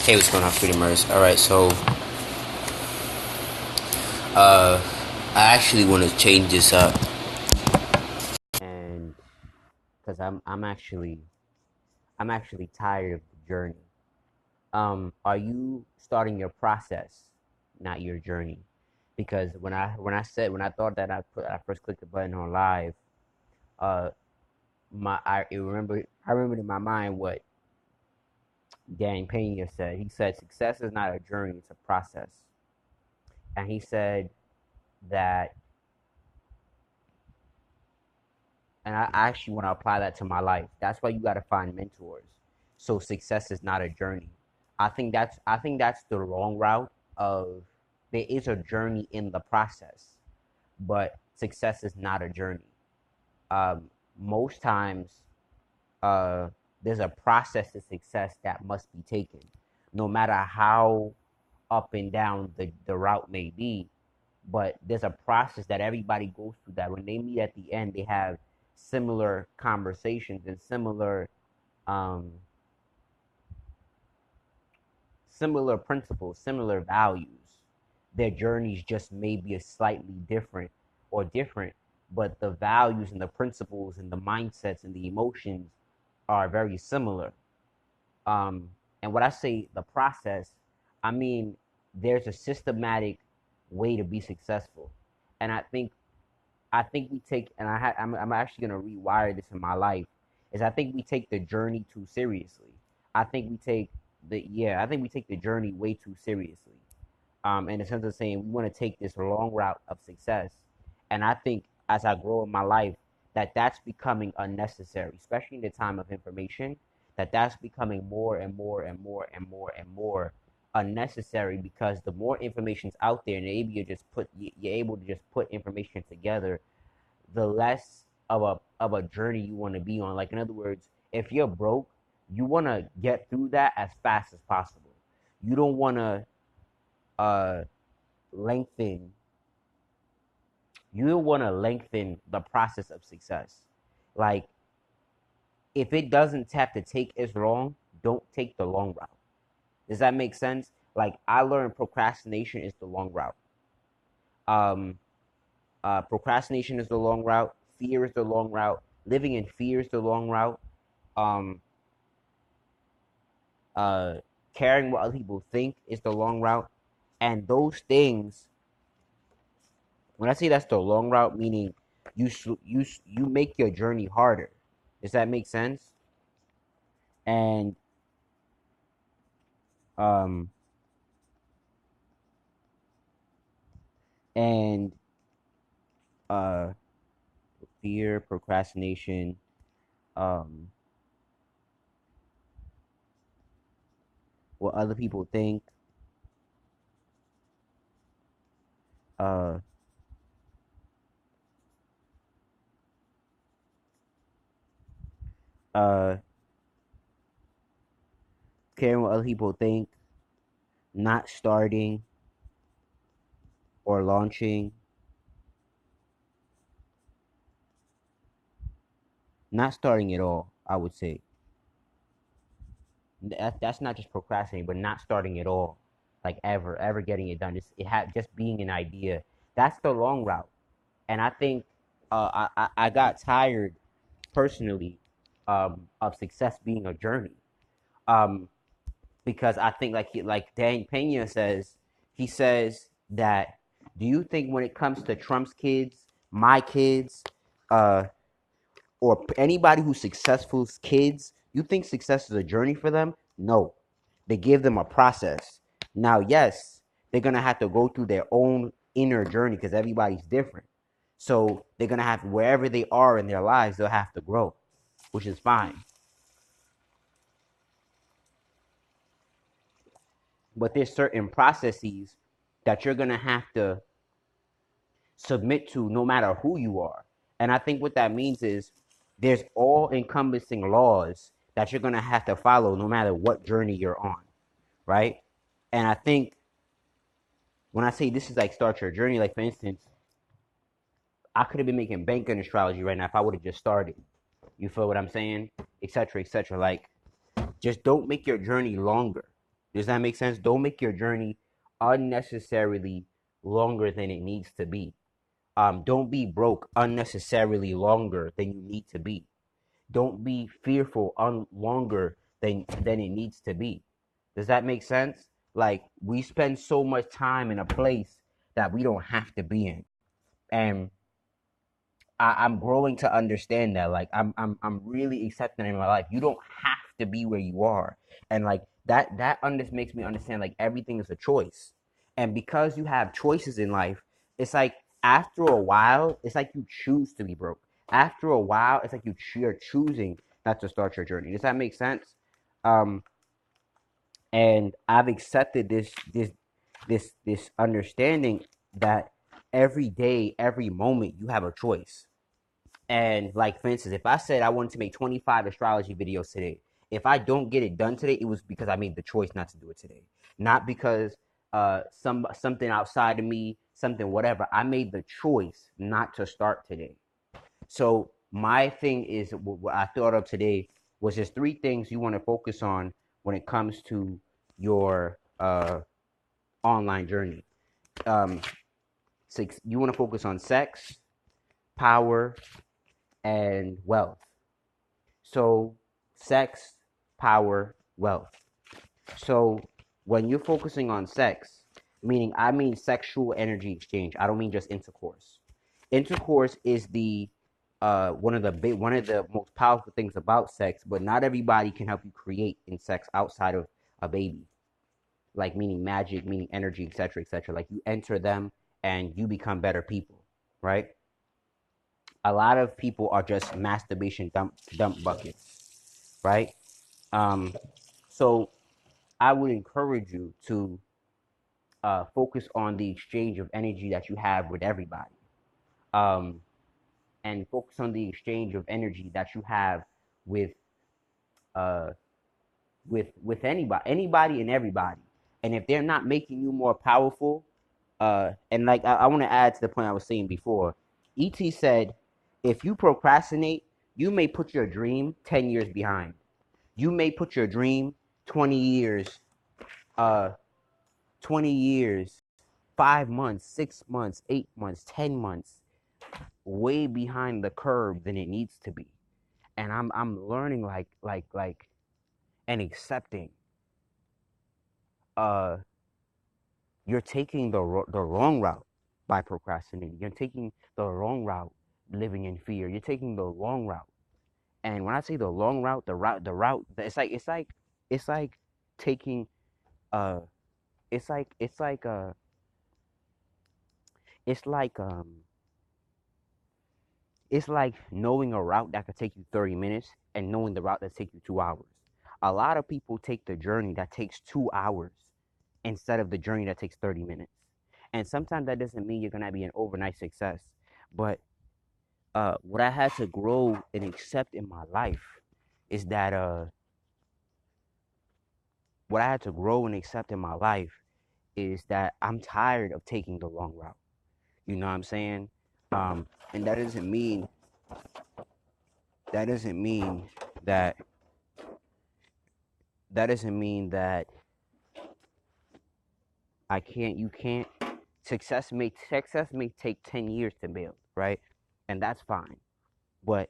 Hey, what's going on, Freedomers? All right, so uh, I actually want to change this up, and because I'm actually tired of the journey. Are you starting your process, not your journey? Because when I thought that I first clicked the button on live, uh, I remembered in my mind what Dan Pena said. He said success is not a journey; it's a process, and he said that. And I actually want to apply that to my life. That's why you got to find mentors. So success is not a journey. I think that's the long route of there is a journey in the process, but success is not a journey. Most times, uh, there's a process to success that must be taken, no matter how up and down the route may be. But there's a process that everybody goes through that when they meet at the end, they have similar conversations and um, similar principles, similar values. Their journeys just may be a slightly different, but the values and the principles and the mindsets and the emotions are very similar. And when I say the process, I mean there's a systematic way to be successful, and I think we take, and I'm actually gonna rewire this in my life, is I think we take the journey too seriously. I think we take I think we take the journey way too seriously. In the sense of saying we want to take this long route of success, and I think as I grow in my life, that's becoming unnecessary, especially in the time of information. That's becoming more and more and more and more and more unnecessary because the more information's out there, and you're able to just put information together, the less of a journey you want to be on. Like in other words, if you're broke, you want to get through that as fast as possible. You don't want to uh lengthen you don't want to lengthen the process of success. Like if it doesn't have to take as long, don't take the long route. Does that make sense? Like I learned procrastination is the long route. Um Procrastination is the long route. Fear is the long route. Living in fear is the long route. Um, uh, Caring what other people think is the long route. And those things, when I say that's the long route, meaning you make your journey harder. Does that make sense? And um and uh fear, procrastination, um, what other people think, uh, uh, caring what other people think, not starting or launching, not starting at all, I would say. That's not just procrastinating, but not starting at all, like ever getting it done. Just being an idea. That's the long route, and I think I got tired personally of success being a journey. Um, because I think like Dan Pena says, he says that, do you think when it comes to Trump's kids, my kids, uh, or anybody who's successful's kids, you think success is a journey for them? No. They give them a process. Now, yes, they're going to have to go through their own inner journey because everybody's different. So they're going to have, wherever they are in their lives, they'll have to grow, which is fine. But there's certain processes that you're going to have to submit to no matter who you are. And I think what that means is there's all encompassing laws that you're going to have to follow no matter what journey you're on, right? And I think when I say this is like start your journey, like for instance, I could have been making bank in astrology right now if I would have just started. You feel what I'm saying? Et cetera, et cetera. Like, just don't make your journey longer. Does that make sense? Don't make your journey unnecessarily longer than it needs to be. Don't be broke unnecessarily longer than you need to be. Don't be fearful longer than it needs to be. Does that make sense? Like, we spend so much time in a place that we don't have to be in, and I'm growing to understand that. Like, I'm really accepting in my life. You don't have to be where you are, and like makes me understand like everything is a choice, and because you have choices in life, it's like after a while, it's like you choose to be broke. After a while, it's like you're choosing not to start your journey. Does that make sense? Um, and I've accepted this understanding that every day, every moment, you have a choice. And like, for instance, if I said I wanted to make 25 astrology videos today, if I don't get it done today, it was because I made the choice not to do it today, not because something outside of me, something whatever. I made the choice not to start today. So my thing is, what I thought of today was just three things you want to focus on when it comes to your online journey. Six, you want to focus on sex, power, and wealth. So, sex, power, wealth. So, when you're focusing on sex, meaning I mean sexual energy exchange. I don't mean just intercourse. Intercourse is the one of the most powerful things about sex, but not everybody can help you create in sex outside of a baby. Like, meaning magic, meaning energy, etc., etc. Like, you enter them and you become better people, right? A lot of people are just masturbation dump buckets, right? Um, so I would encourage you to focus on the exchange of energy that you have with everybody, um, and focus on the exchange of energy that you have with uh, with anybody and everybody. And if they're not making you more powerful, and like I want to add to the point I was saying before, Et said, if you procrastinate, you may put your dream 10 years behind. You may put your dream 20 years, uh, 20 years, 5 months, 6 months, 8 months, 10 months, way behind the curve than it needs to be. And I'm learning and accepting. Uh, you're taking the wrong route by procrastinating. You're taking the wrong route living in fear. You're taking the wrong route. And when I say the long route, the route, it's like taking uh it's like it's like it's like um it's like knowing a route that could take you 30 minutes and knowing the route that takes you 2 hours. A lot of people take the journey that takes 2 hours instead of the journey that takes 30 minutes. And sometimes that doesn't mean you're gonna be an overnight success. But what I had to grow and accept in my life is that what I had to grow and accept in my life is that I'm tired of taking the long route. You know what I'm saying? And that doesn't mean that that doesn't mean that I can't. You can't. Success may take 10 years to build, right? And that's fine. But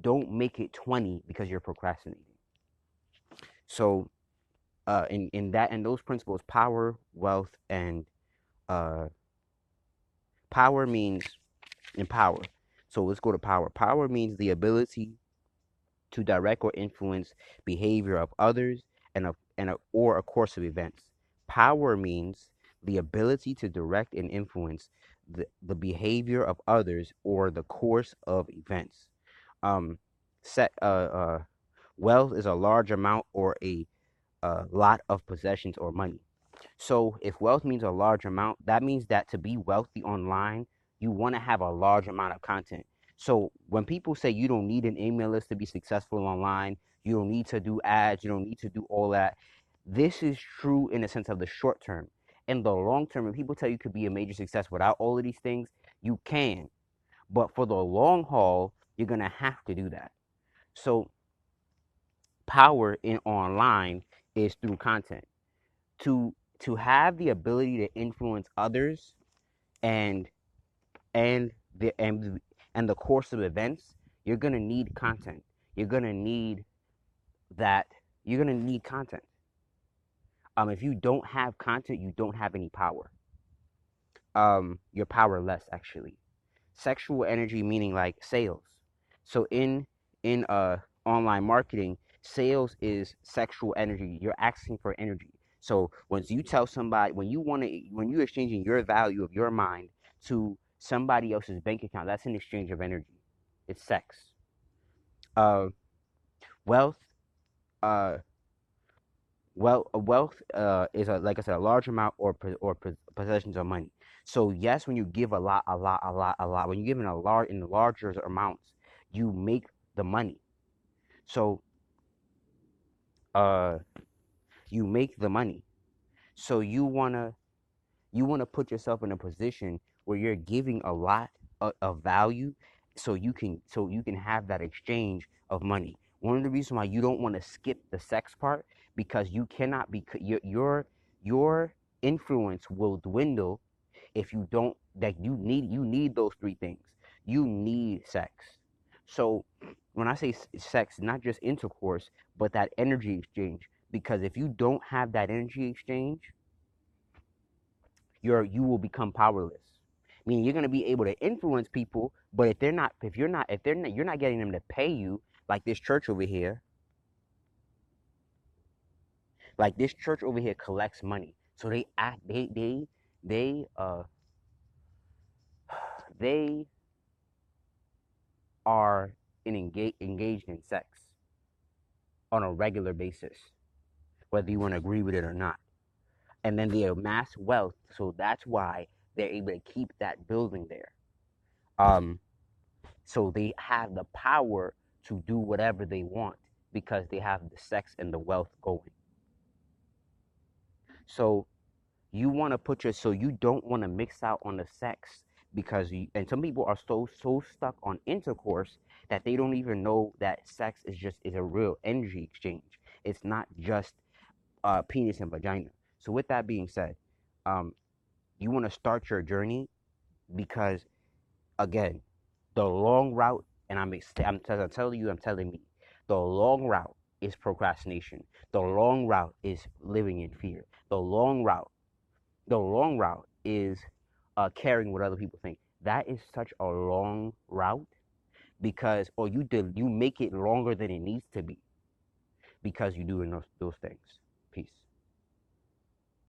don't make it 20 because you're procrastinating. So, in those principles, power, wealth, and uh, power means empower. So let's go to power. Power means the ability to direct or influence behavior of others or a course of events. Power means the ability to direct and influence the behavior of others or the course of events. Um, set Wealth is a large amount or a lot of possessions or money. So if wealth means a large amount, that means that to be wealthy online, you want to have a large amount of content. So when people say you don't need an email list to be successful online, you don't need to do ads, you don't need to do all that. This is true in the sense of the short term. In the long term, when people tell you could be a major success without all of these things, you can. But for the long haul, you're going to have to do that. So power in online is through content. To have the ability to influence others and and the and the course of events, you're gonna need content. You're gonna need that. You're gonna need content. If you don't have content, you don't have any power. You're powerless actually. Sexual energy meaning like sales. So in online marketing, sales is sexual energy. You're asking for energy. So once you tell somebody, when you're exchanging your value of your mind to somebody else's bank account, that's an exchange of energy. It's sex. Uh, wealth. Uh, wealth is like I said, a large amount or possessions of money. So yes, when you give a lot, when you give in larger amounts, you make the money. So uh, you make the money. So you wanna put yourself in a position where you're giving a lot of value, so you can have that exchange of money. One of the reasons why you don't want to skip the sex part, because you cannot be your influence will dwindle if you don't, that you need those three things. You need sex. So when I say sex, not just intercourse, but that energy exchange, because if you don't have that energy exchange, you will become powerless. Meaning you're gonna be able to influence people, but if you're not getting them to pay you, like this church over here, collects money. So they act they they are engaged in sex on a regular basis, whether you want to agree with it or not. And then they amass wealth, so that's why they're able to keep that building there. Um, So they have the power to do whatever they want because they have the sex and the wealth going. So so you don't want to mix out on the sex, and some people are so stuck on intercourse that they don't even know that sex is a real energy exchange. It's not just penis and vagina. So with that being said, um, you want to start your journey because, again, the long route, and I'm telling you, I'm telling me, the long route is procrastination. The long route is living in fear. The long route is caring what other people think. That is such a long route because, or you make it longer than it needs to be because you doing those things. Peace.